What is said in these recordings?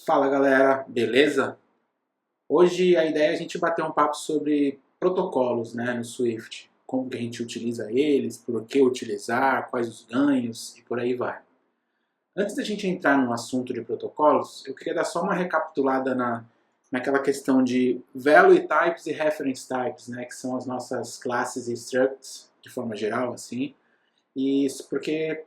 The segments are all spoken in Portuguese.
Fala galera, beleza? Hoje a ideia é a gente bater um papo sobre protocolos, né, no Swift. Como que a gente utiliza eles, por que utilizar, quais os ganhos e por aí vai. Antes da gente entrar no assunto de protocolos, eu queria dar só uma recapitulada naquela questão de value types e reference types, né, que são as nossas classes e structs, de forma geral, assim. E isso porque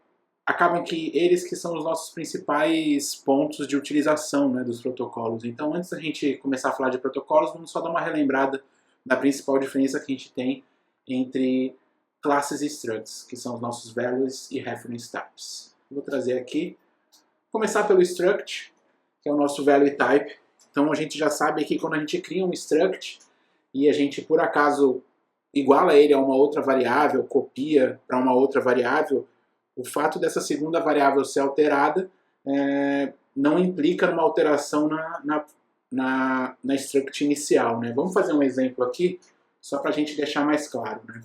acabam que eles que são os nossos principais pontos de utilização, né, dos protocolos. Então, antes da gente começar a falar de protocolos, vamos só dar uma relembrada da principal diferença que a gente tem entre classes e structs, que são os nossos values e reference types. Vou trazer aqui, começar pelo struct, que é o nosso value type. Então, a gente já sabe que quando a gente cria um struct e a gente, por acaso, iguala ele a uma outra variável, copia para uma outra variável, o fato dessa segunda variável ser alterada não implica numa alteração na struct inicial, né? Vamos fazer um exemplo aqui, só para a gente deixar mais claro, né?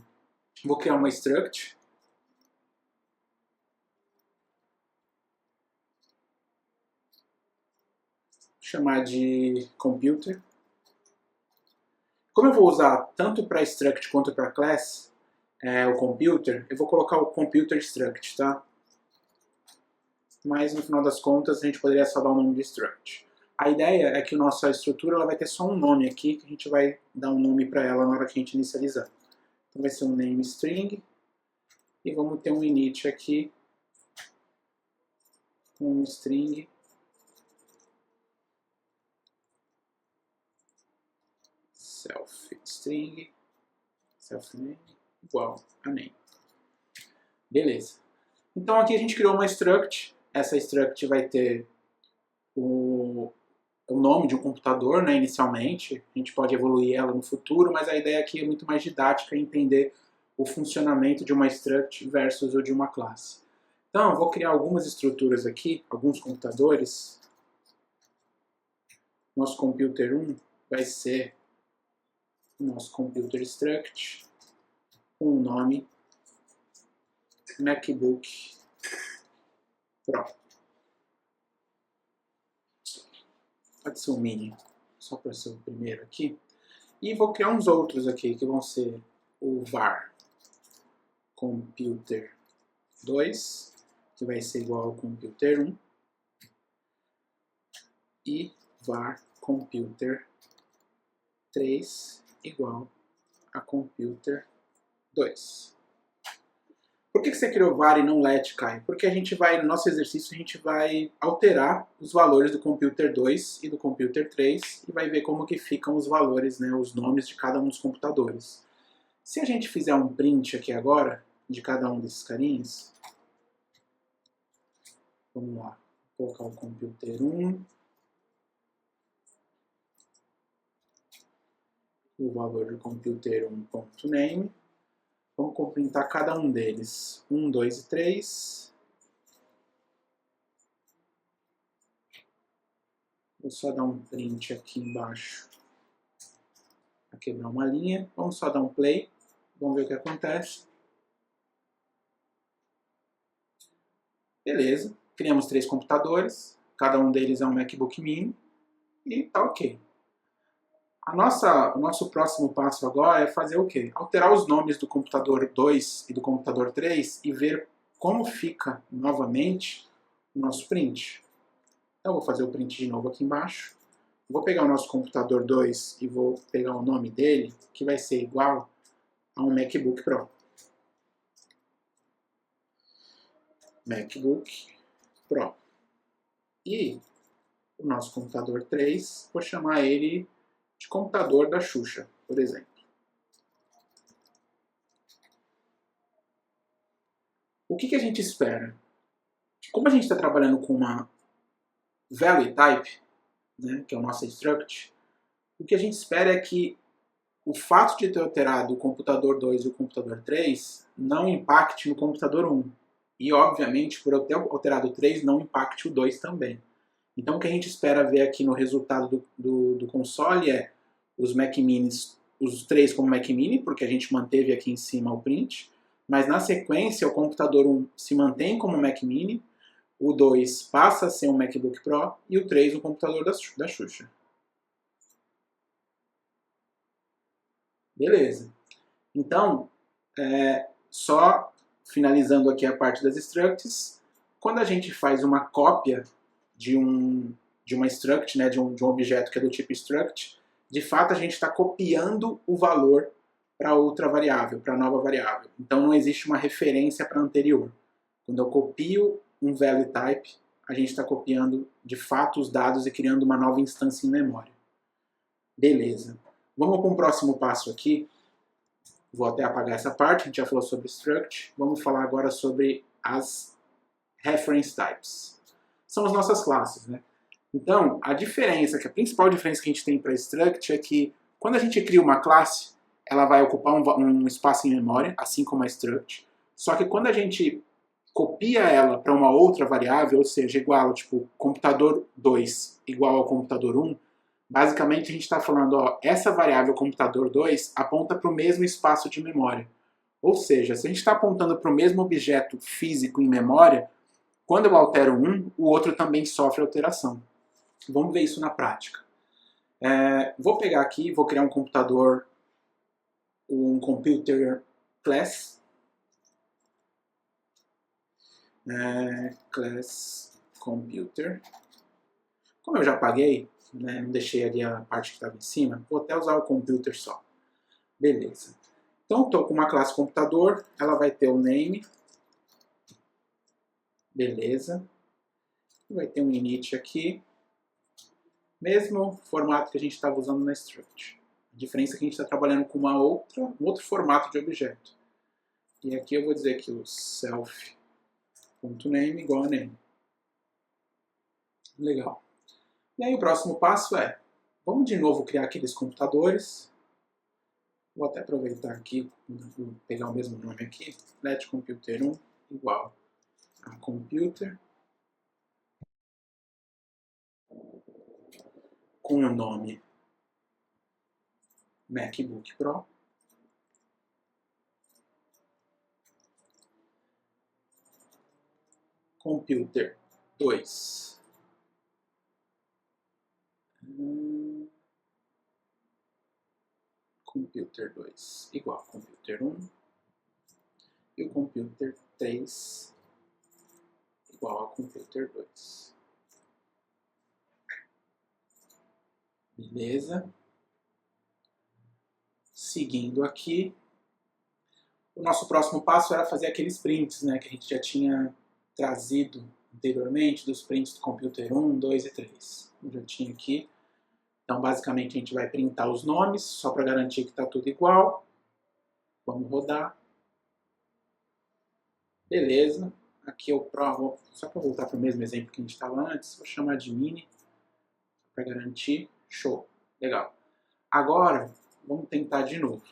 Vou criar uma struct. Chamar de computer. Como eu vou usar tanto para struct quanto para class, o computer, eu vou colocar o computer struct, tá? Mas no final das contas a gente poderia só dar o nome de struct. A ideia é que a nossa estrutura ela vai ter só um nome aqui, que a gente vai dar um nome para ela na hora que a gente inicializar. Então vai ser um name string, e vamos ter um init aqui, com um string self-string, self-name, igual a name. Beleza. Então aqui a gente criou uma struct. Essa struct vai ter o nome de um computador, né, inicialmente. A gente pode evoluir ela no futuro, mas a ideia aqui é muito mais didática, entender o funcionamento de uma struct versus o de uma classe. Então, eu vou criar algumas estruturas aqui, alguns computadores. Nosso computer 1 vai ser o nosso computer struct, com o nome MacBook Pro. Pode ser um mini, só para ser o primeiro aqui. E vou criar uns outros aqui, que vão ser o var computer 2, que vai ser igual ao computer 1, e var computer 3 igual a computer 2. Por que você criou var e não let, Caio? Porque a gente vai, no nosso exercício, a gente vai alterar os valores do computer 2 e do computer 3 e vai ver como que ficam os valores, né, os nomes de cada um dos computadores. Se a gente fizer um print aqui agora, de cada um desses carinhas, vamos lá, vou colocar o computer 1, o valor do computer 1.name, vamos completar cada um deles. 1, 2 e 3. Vou só dar um print aqui embaixo para quebrar uma linha. Vamos só dar um play. Vamos ver o que acontece. Beleza. Criamos 3 computadores. Cada um deles é um MacBook Mini. E tá ok. O nosso próximo passo agora é fazer o quê? Alterar os nomes do computador 2 e do computador 3 e ver como fica novamente o nosso print. Então eu vou fazer o print de novo aqui embaixo. Vou pegar o nosso computador 2 e vou pegar o nome dele, que vai ser igual a um MacBook Pro. MacBook Pro. E o nosso computador 3, vou chamar ele de computador da Xuxa, por exemplo. O que a gente espera? Como a gente está trabalhando com uma value type, né, que é o nosso struct, o que a gente espera é que o fato de ter alterado o computador 2 e o computador 3 não impacte no computador 1. E, obviamente, por eu ter alterado o 3, não impacte o 2 também. Então, o que a gente espera ver aqui no resultado do console é os Mac Minis, os 3 como Mac Mini, porque a gente manteve aqui em cima o print, mas na sequência o computador 1 se mantém como Mac Mini, o 2 passa a ser um MacBook Pro e o 3 um computador da Xuxa. Beleza. Então, só finalizando aqui a parte das structs, quando a gente faz uma cópia de uma struct, né, de um objeto que é do tipo struct, de fato a gente está copiando o valor para outra variável, para a nova variável. Então não existe uma referência para a anterior. Quando eu copio um value type, a gente está copiando de fato os dados e criando uma nova instância em memória. Beleza. Vamos para um próximo passo aqui. Vou até apagar essa parte, a gente já falou sobre struct. Vamos falar agora sobre as reference types. São as nossas classes, né? Então, a principal diferença que a gente tem para struct é que quando a gente cria uma classe, ela vai ocupar um espaço em memória, assim como a struct. Só que quando a gente copia ela para uma outra variável, ou seja, igual, tipo, computador 2 igual ao computador 1, basicamente a gente está falando, ó, essa variável computador 2 aponta para o mesmo espaço de memória. Ou seja, se a gente está apontando para o mesmo objeto físico em memória, quando eu altero um, o outro também sofre alteração. Vamos ver isso na prática. Vou pegar aqui, vou criar um computador, um computer class. Class computer. Como eu já apaguei, né, não deixei ali a parte que estava em cima, vou até usar o computer só. Beleza. Então estou com uma classe computador, ela vai ter o name. Beleza. Vai ter um init aqui. Mesmo formato que a gente estava usando na struct. A diferença é que a gente está trabalhando com um outro formato de objeto. E aqui eu vou dizer que o self.name igual a name. Legal. E aí o próximo passo vamos de novo criar aqueles computadores. Vou até aproveitar aqui, vou pegar o mesmo nome aqui. Let computer 1 igual a computer. Com o nome MacBook Pro. Computer 2. Computer 2 igual a Computer 1. E o Computer 3 igual a Computer 2. Beleza. Seguindo aqui, o nosso próximo passo era fazer aqueles prints, né, que a gente já tinha trazido anteriormente, dos prints do Computer 1, 2 e 3. Eu já tinha aqui. Então, basicamente, a gente vai printar os nomes, só para garantir que está tudo igual. Vamos rodar. Beleza. Aqui eu provo, só para voltar para o mesmo exemplo que a gente estava antes, vou chamar de mini, para garantir. Show. Legal. Agora, vamos tentar de novo.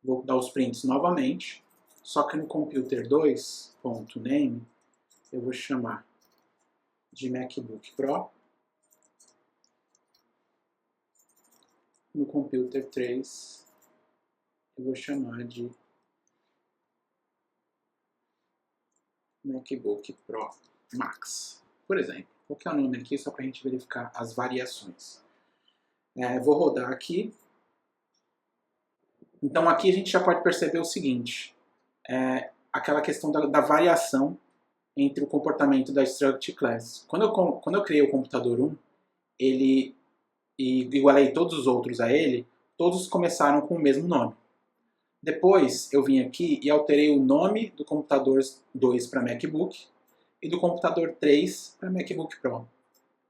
Vou dar os prints novamente, só que no computer2.name eu vou chamar de MacBook Pro. No computer 3 eu vou chamar de MacBook Pro Max, por exemplo. Vou colocar o nome aqui só para a gente verificar as variações. Vou rodar aqui. Então aqui a gente já pode perceber o seguinte, aquela questão da variação entre o comportamento da struct class. Quando eu criei o computador 1, e igualei todos os outros a ele, todos começaram com o mesmo nome. Depois eu vim aqui e alterei o nome do computador 2 para MacBook e do computador 3 para MacBook Pro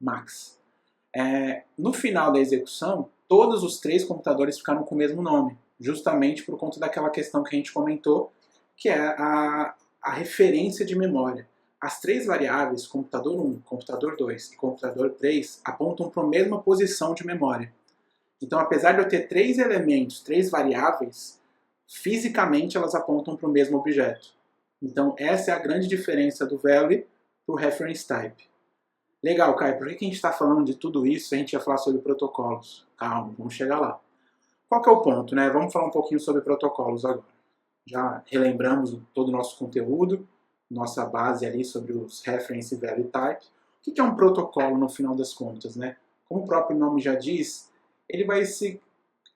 Max. No final da execução, todos os 3 computadores ficaram com o mesmo nome, justamente por conta daquela questão que a gente comentou, que é a referência de memória. As 3 variáveis, computador 1, computador 2 e computador 3, apontam para a mesma posição de memória. Então, apesar de eu ter 3 elementos, 3 variáveis, fisicamente elas apontam para o mesmo objeto. Então, essa é a grande diferença do value para o reference type. Legal, Caio, por que a gente está falando de tudo isso se a gente ia falar sobre protocolos? Calma, vamos chegar lá. Qual que é o ponto, né? Vamos falar um pouquinho sobre protocolos agora. Já relembramos todo o nosso conteúdo, nossa base ali sobre os Reference Value Types. O que é um protocolo no final das contas, né? Como o próprio nome já diz, ele vai se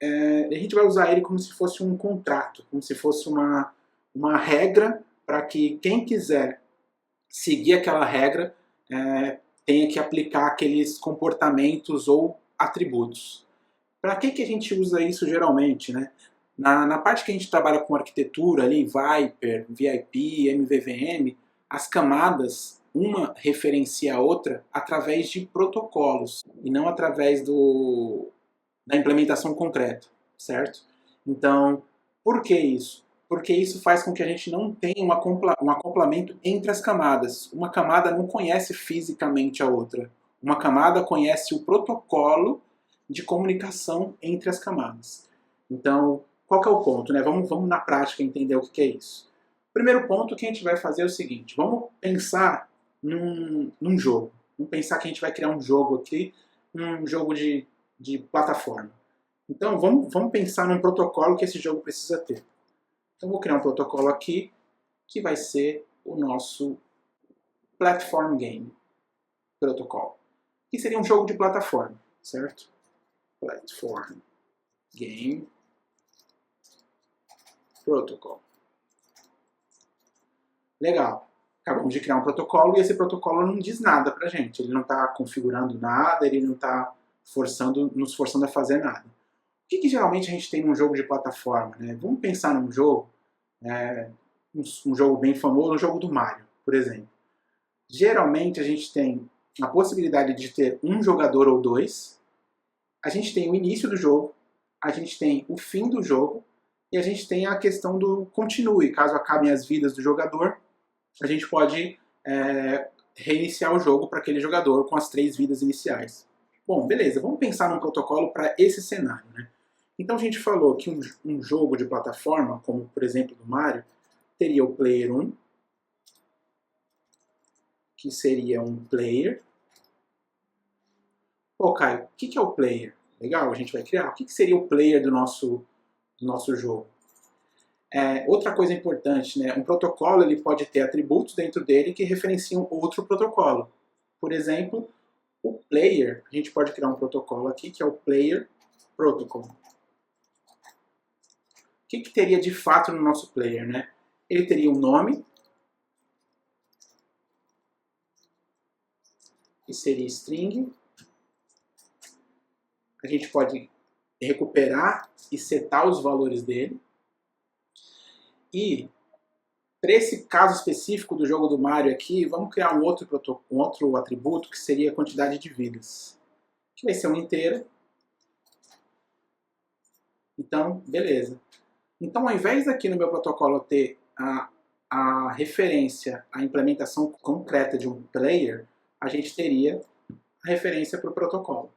a gente vai usar ele como se fosse um contrato, como se fosse uma regra para que quem quiser seguir aquela regra tenha que aplicar aqueles comportamentos ou atributos. Para que a gente usa isso geralmente, né? Na parte que a gente trabalha com arquitetura ali, Viper, VIP, MVVM, as camadas, uma referencia a outra através de protocolos e não através da implementação concreta, certo? Então, por que isso? Porque isso faz com que a gente não tenha um acoplamento entre as camadas. Uma camada não conhece fisicamente a outra. Uma camada conhece o protocolo de comunicação entre as camadas. Então, qual que é o ponto, né? Vamos na prática entender o que é isso. O primeiro ponto que a gente vai fazer é o seguinte: vamos pensar num jogo. Vamos pensar que a gente vai criar um jogo aqui, um jogo de plataforma. Então, vamos pensar num protocolo que esse jogo precisa ter. Então, vou criar um protocolo aqui que vai ser o nosso Platform Game Protocol, que seria um jogo de plataforma, certo? Platform Game Protocol. Legal. Acabamos de criar um protocolo e esse protocolo não diz nada pra gente. Ele não está configurando nada, ele não está nos forçando a fazer nada. O que geralmente a gente tem num jogo de plataforma, né? Vamos pensar num jogo, um jogo bem famoso, um jogo do Mario, por exemplo. Geralmente a gente tem a possibilidade de ter um jogador ou dois, a gente tem o início do jogo, a gente tem o fim do jogo e a gente tem a questão do continue. Caso acabem as vidas do jogador, a gente pode reiniciar o jogo para aquele jogador com as 3 vidas iniciais. Bom, beleza, vamos pensar num protocolo para esse cenário, né? Então a gente falou que um jogo de plataforma, como por exemplo do Mario, teria o Player 1, que seria um player. Pô, Caio, o que é o player? Legal, a gente vai criar. O que seria o player do nosso jogo? Outra coisa importante, né? Um protocolo ele pode ter atributos dentro dele que referenciam outro protocolo. Por exemplo, o player, a gente pode criar um protocolo aqui que é o player protocol. O que teria de fato no nosso player, né? Ele teria um nome, que seria string. A gente pode recuperar e setar os valores dele. E para esse caso específico do jogo do Mario aqui, vamos criar um outro atributo que seria a quantidade de vidas, que vai ser uma inteira. Então, beleza. Então, ao invés daqui no meu protocolo ter a referência à implementação concreta de um player, a gente teria a referência para o protocolo.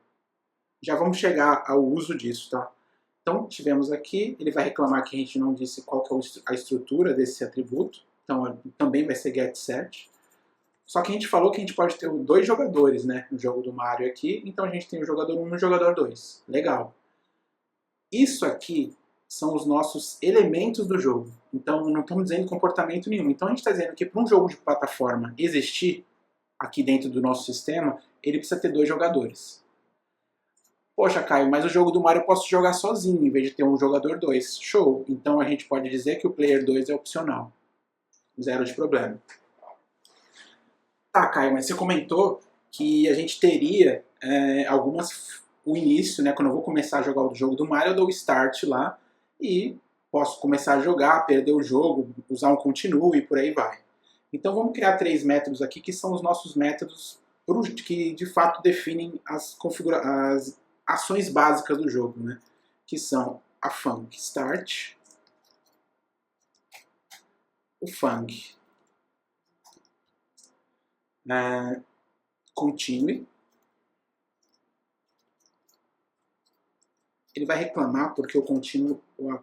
Já vamos chegar ao uso disso, tá? Então, tivemos aqui, ele vai reclamar que a gente não disse qual que é a estrutura desse atributo, então também vai ser getSet. Só que a gente falou que a gente pode ter 2 jogadores, né, no jogo do Mario aqui, então a gente tem o jogador 1 e o jogador 2. Legal. Isso aqui são os nossos elementos do jogo, então não estamos dizendo comportamento nenhum. Então a gente está dizendo que para um jogo de plataforma existir aqui dentro do nosso sistema, ele precisa ter 2 jogadores. Poxa, Caio, mas o jogo do Mario eu posso jogar sozinho, em vez de ter um jogador 2. Show! Então a gente pode dizer que o Player 2 é opcional. Zero de problema. Tá, Caio, mas você comentou que a gente teria o início, né? Quando eu vou começar a jogar o jogo do Mario, eu dou o Start lá e posso começar a jogar, perder o jogo, usar um Continue e por aí vai. Então vamos criar 3 métodos aqui que são os nossos métodos que de fato definem as ações básicas do jogo, né? Que são a func start, o func continue. Ele vai reclamar porque o contínuo,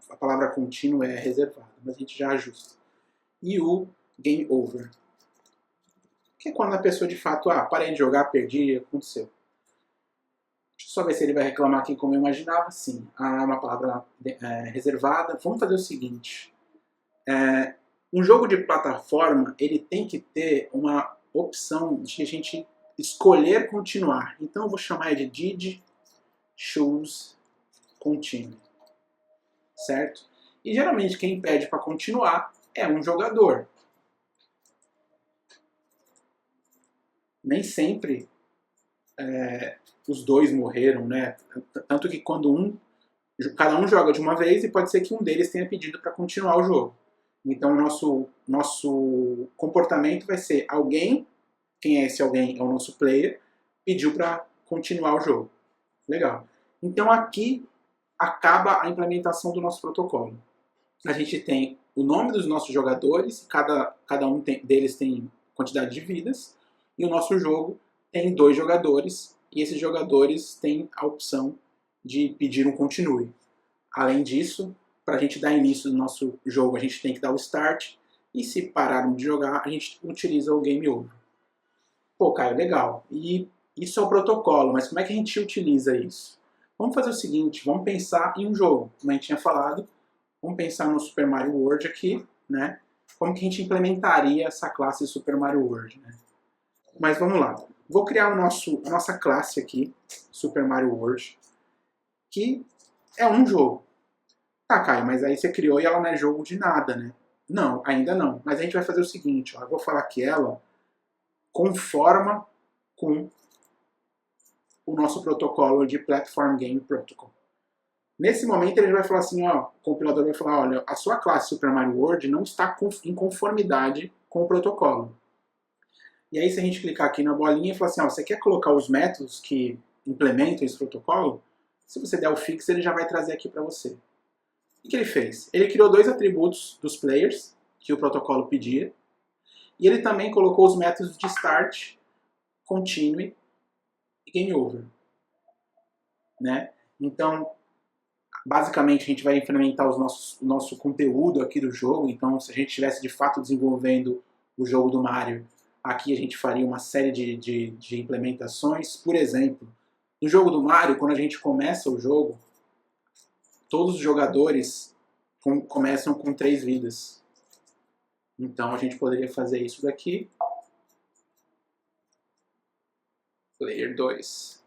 a palavra contínuo é reservada, mas a gente já ajusta. E o game over, que é quando a pessoa de fato, parei de jogar, perdi, aconteceu. Deixa eu só ver se ele vai reclamar aqui como eu imaginava. Sim, é uma palavra reservada. Vamos fazer o seguinte. Um jogo de plataforma, ele tem que ter uma opção de a gente escolher continuar. Então eu vou chamar de Did Choose Continue, certo? E geralmente quem pede para continuar é um jogador. Nem sempre os dois morreram, né? Tanto que quando cada um joga de uma vez e pode ser que um deles tenha pedido para continuar o jogo. Então, nosso comportamento vai ser alguém, quem é esse alguém? É o nosso player, pediu para continuar o jogo. Legal. Então, aqui acaba a implementação do nosso protocolo. A gente tem o nome dos nossos jogadores, cada um deles tem quantidade de vidas, e o nosso jogo tem 2 jogadores, e esses jogadores têm a opção de pedir um continue. Além disso, para a gente dar início no nosso jogo, a gente tem que dar o start, e se pararmos de jogar, a gente utiliza o game over. Pô, Caio, legal. E isso é o protocolo, mas como é que a gente utiliza isso? Vamos fazer o seguinte, vamos pensar em um jogo, como a gente tinha falado, vamos pensar no Super Mario World aqui, né? Como que a gente implementaria essa classe Super Mario World, né? Mas vamos lá. Vou criar a nossa classe aqui, Super Mario World, que é um jogo. Tá, Caio, mas aí você criou e ela não é jogo de nada, né? Não, ainda não. Mas a gente vai fazer o seguinte, ó, eu vou falar que ela conforma com o nosso protocolo de Platform Game Protocol. Nesse momento ele vai falar assim, ó, o compilador vai falar, olha, a sua classe Super Mario World não está em conformidade com o protocolo. E aí se a gente clicar aqui na bolinha e falar assim, ó, você quer colocar os métodos que implementam esse protocolo? Se você der o fix, ele já vai trazer aqui para você. O que ele fez? Ele criou 2 atributos dos players, que o protocolo pedia, e ele também colocou os métodos de start, continue e game over. Né? Então, basicamente, a gente vai implementar o nosso conteúdo aqui do jogo. Então, se a gente estivesse de fato desenvolvendo o jogo do Mario, aqui a gente faria uma série de implementações. Por exemplo, no jogo do Mario, quando a gente começa o jogo, todos os jogadores começam com 3 vidas. Então, a gente poderia fazer isso daqui. Player 2.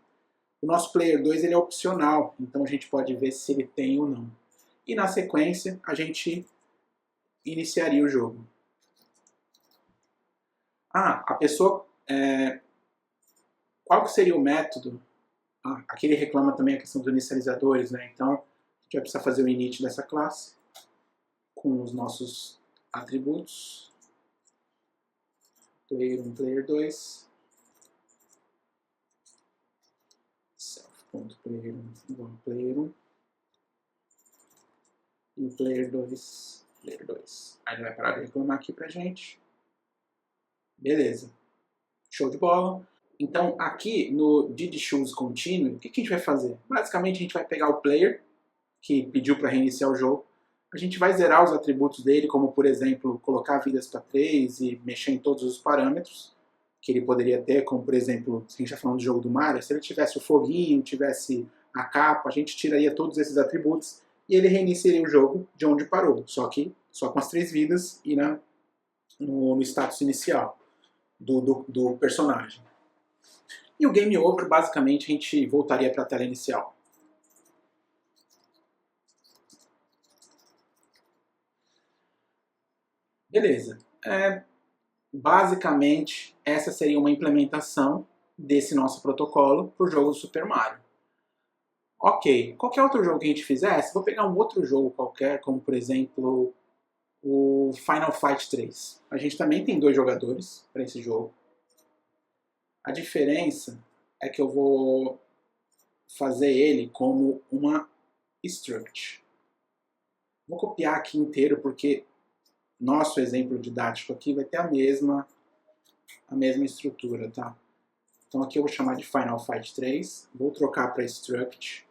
O nosso Player 2 ele é opcional, então a gente pode ver se ele tem ou não. E na sequência, a gente iniciaria o jogo. A pessoa... qual que seria o método? Aqui ele reclama também a questão dos inicializadores, né? Então, a gente vai precisar fazer o init dessa classe com os nossos atributos. Player 1, Player 2. Self.player 1 igual a Player 1. E o Player 2, Player 2. Aí ele vai parar de reclamar aqui pra gente. Beleza. Show de bola. Então, aqui no Did Choose Continue, o que a gente vai fazer? Basicamente, a gente vai pegar o player, que pediu para reiniciar o jogo, a gente vai zerar os atributos dele, como, por exemplo, colocar vidas para 3 e mexer em todos os parâmetros que ele poderia ter, como, por exemplo, se a gente está falando do jogo do Mario, se ele tivesse o foguinho, tivesse a capa, a gente tiraria todos esses atributos e ele reiniciaria o jogo de onde parou, só com as 3 vidas e no status inicial do personagem. E o Game Over, basicamente, a gente voltaria para a tela inicial. Beleza. Basicamente, essa seria uma implementação desse nosso protocolo para o jogo do Super Mario. Ok, qualquer outro jogo que a gente fizesse, vou pegar um outro jogo qualquer, como por exemplo o Final Fight 3. A gente também tem 2 jogadores para esse jogo. A diferença é que eu vou fazer ele como uma struct. Vou copiar aqui inteiro porque nosso exemplo didático aqui vai ter a mesma estrutura, tá? Então aqui eu vou chamar de Final Fight 3, vou trocar para struct.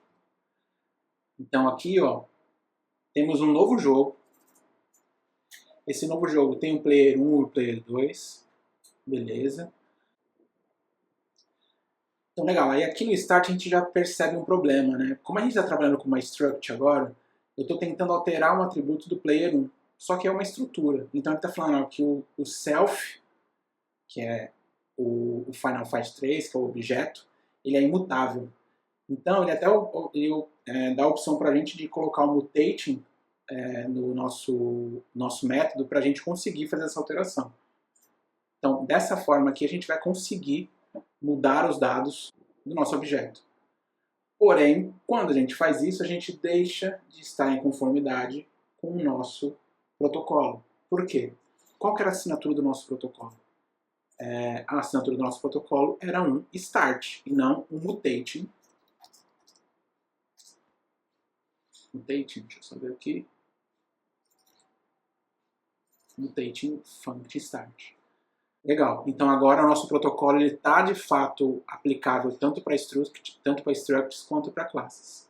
Então aqui, ó, temos um novo jogo. Esse novo jogo tem o player 1 e o player 2. Beleza. Então, legal. Aí aqui no Start a gente já percebe um problema, né? Como a gente está trabalhando com uma Struct agora, eu estou tentando alterar um atributo do Player 1. só que é uma estrutura. Então ele está falando ó, que o self, que é o Final Fight 3, que é o objeto, ele é imutável. Então ele até dá a opção para a gente de colocar o mutating no nosso método para a gente conseguir fazer essa alteração. Então, dessa forma aqui, a gente vai conseguir mudar os dados do nosso objeto. Porém, quando a gente faz isso, a gente deixa de estar em conformidade com o nosso protocolo. Por quê? Qual que era a assinatura do nosso protocolo? A assinatura do nosso protocolo era um start e não um mutating. Mutating, deixa eu só ver aqui. Mutating funct start. Legal. Então agora o nosso protocolo está de fato aplicável tanto para structs quanto para classes.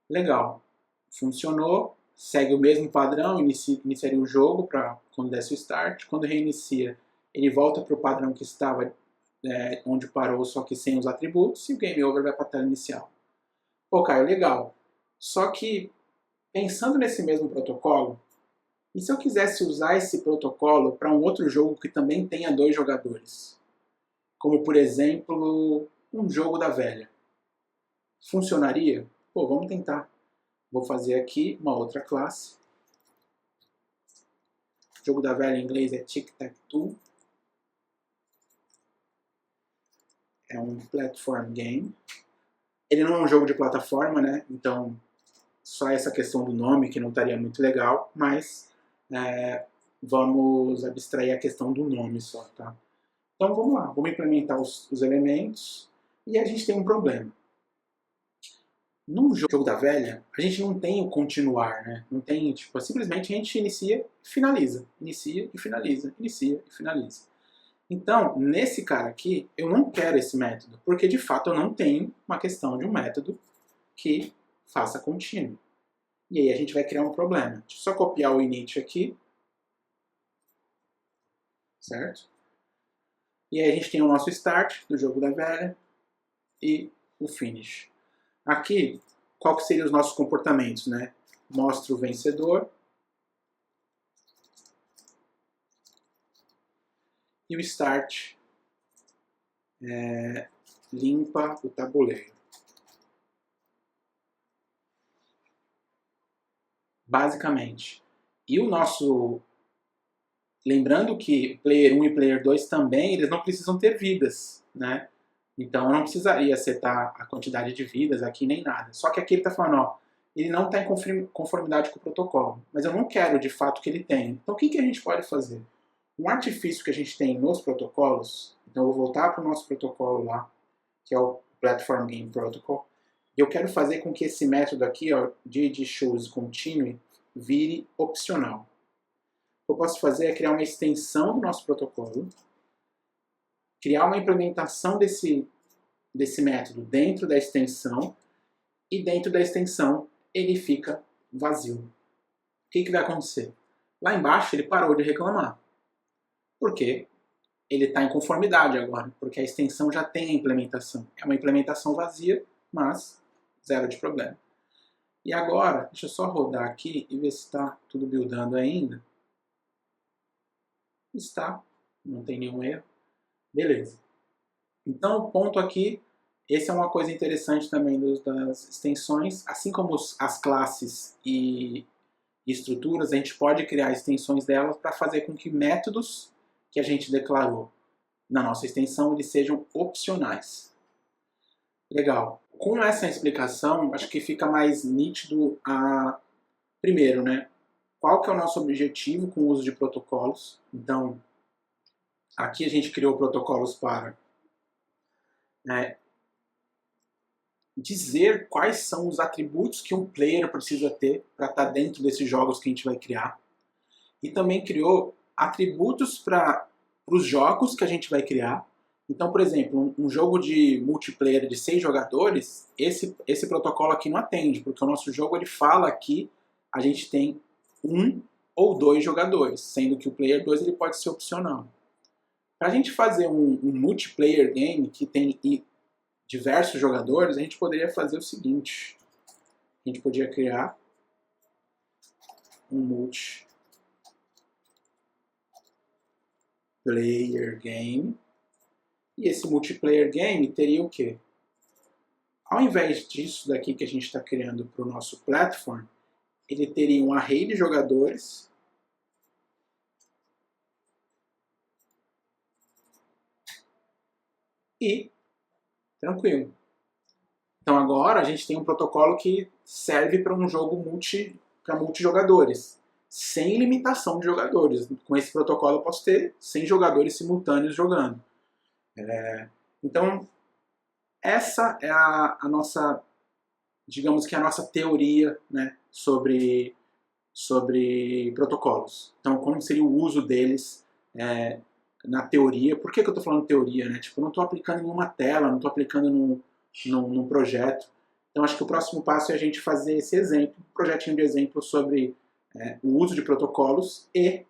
Legal. Funcionou. Segue o mesmo padrão. Iniciaria o jogo para quando desse o start. Quando reinicia, ele volta para o padrão que estava onde parou, só que sem os atributos. E o game over vai para a tela inicial. Pô, Caio, legal. Só que pensando nesse mesmo protocolo, e se eu quisesse usar esse protocolo para um outro jogo que também tenha 2 jogadores? Como, por exemplo, um jogo da velha. Funcionaria? Pô, vamos tentar. Vou fazer aqui uma outra classe. O jogo da velha em inglês é Tic-Tac-Toe. É um platform game. Ele não é um jogo de plataforma, né? Então, só essa questão do nome que não estaria muito legal, mas vamos abstrair a questão do nome só, tá? Então vamos lá, vamos implementar os elementos e a gente tem um problema. Num jogo da velha, a gente não tem o continuar, né? Não tem, tipo, simplesmente a gente inicia e finaliza. Inicia e finaliza, inicia e finaliza. Então, nesse cara aqui, eu não quero esse método, porque de fato eu não tenho uma questão de um método que faça contínuo. E aí a gente vai criar um problema. Deixa eu só copiar o init aqui. Certo? E aí a gente tem o nosso start do jogo da velha e o finish. Aqui, qual que seriam os nossos comportamentos, né? Mostra o vencedor. E o start limpa o tabuleiro. Basicamente. E o nosso... Lembrando que Player 1 e Player 2 também, eles não precisam ter vidas, né? Então eu não precisaria setar a quantidade de vidas aqui nem nada. Só que aqui ele está falando, ó, ele não está em conformidade com o protocolo. Mas eu não quero de fato que ele tenha. Então o que a gente pode fazer? Um artifício que a gente tem nos protocolos, então eu vou voltar para o nosso protocolo lá, que é o Platform Game Protocol, e eu quero fazer com que esse método aqui, ó, DidChooseContinue, vire opcional. O que eu posso fazer é criar uma extensão do nosso protocolo, criar uma implementação desse método dentro da extensão, e dentro da extensão ele fica vazio. O que vai acontecer? Lá embaixo ele parou de reclamar. Porque ele está em conformidade agora, porque a extensão já tem a implementação. É uma implementação vazia, mas zero de problema. E agora, deixa eu só rodar aqui e ver se está tudo buildando ainda. Está, não tem nenhum erro. Beleza. Então o ponto aqui, essa é uma coisa interessante também das extensões, assim como as classes e estruturas, a gente pode criar extensões delas para fazer com que métodos que a gente declarou na nossa extensão eles sejam opcionais. Legal. Com essa explicação, acho que fica mais nítido primeiro, né? Qual que é o nosso objetivo com o uso de protocolos? Então, aqui a gente criou protocolos para dizer quais são os atributos que um player precisa ter para estar dentro desses jogos que a gente vai criar. E também criou atributos para os jogos que a gente vai criar. Então, por exemplo, um jogo de multiplayer de 6 jogadores, esse protocolo aqui não atende, porque o nosso jogo ele fala que a gente tem 1 ou 2 jogadores, sendo que o player 2 ele pode ser opcional. Para a gente fazer um multiplayer game que tem diversos jogadores, a gente poderia fazer o seguinte. A gente podia criar um multiplayer multiplayer game. E esse multiplayer game teria o quê? Ao invés disso daqui que a gente está criando para o nosso platform, ele teria um array de jogadores e tranquilo. Então agora a gente tem um protocolo que serve para um jogo para multijogadores, sem limitação de jogadores. Com esse protocolo eu posso ter 100 jogadores simultâneos jogando. Então essa é a nossa, digamos que a nossa teoria, né, sobre protocolos. Então como seria o uso deles na teoria. Por que eu estou falando teoria? Né? Tipo, eu não estou aplicando em nenhuma tela, não estou aplicando num projeto. Então acho que o próximo passo é a gente fazer esse exemplo, um projetinho de exemplo sobre o uso de protocolos e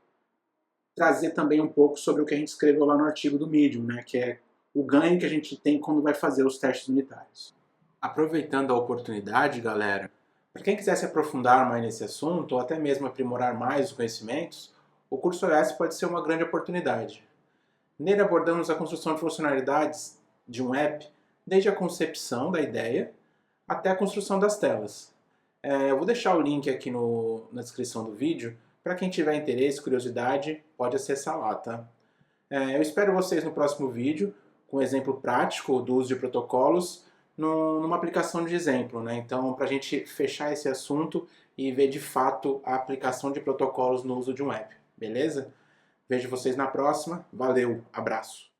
trazer também um pouco sobre o que a gente escreveu lá no artigo do Medium, né, que é o ganho que a gente tem quando vai fazer os testes unitários. Aproveitando a oportunidade, galera, para quem quiser se aprofundar mais nesse assunto ou até mesmo aprimorar mais os conhecimentos, o curso OS pode ser uma grande oportunidade. Nele abordamos a construção de funcionalidades de um app, desde a concepção da ideia até a construção das telas. Eu vou deixar o link aqui na descrição do vídeo, para quem tiver interesse, curiosidade, pode acessar lá, tá? Eu espero vocês no próximo vídeo, com um exemplo prático do uso de protocolos, numa aplicação de exemplo, né? Então, para a gente fechar esse assunto e ver de fato a aplicação de protocolos no uso de um app, beleza? Vejo vocês na próxima. Valeu, abraço!